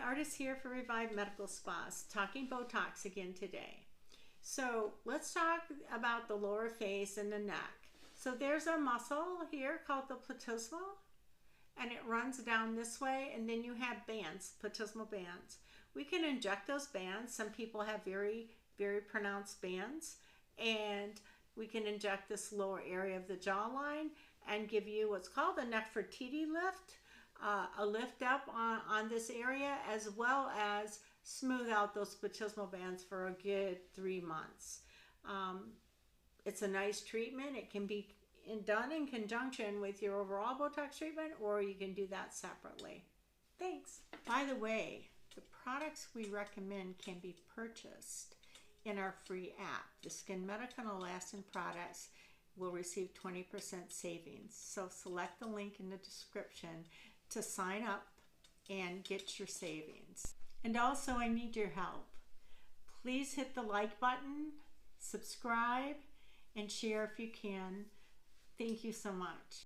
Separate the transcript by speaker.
Speaker 1: Artis here for Revive Medical Spas, talking Botox again today. So let's talk about the lower face and the neck. So there's a muscle here called the platysmal, and it runs down this way, and then you have bands, platysmal bands. We can inject those bands. Some people have very, very pronounced bands, and we can inject this lower area of the jawline and give you what's called a Nefertiti Lift. A lift up on this area, as well as smooth out those platysmal bands for a good 3 months. It's a nice treatment. It can be done in conjunction with your overall Botox treatment, or you can do that separately. Thanks. By the way, the products we recommend can be purchased in our free app. The Skin Medica and Elastin products will receive 20% savings. So select the link in the description to sign up and get your savings. And also, I need your help. Please hit the like button, subscribe, and share if you can. Thank you so much.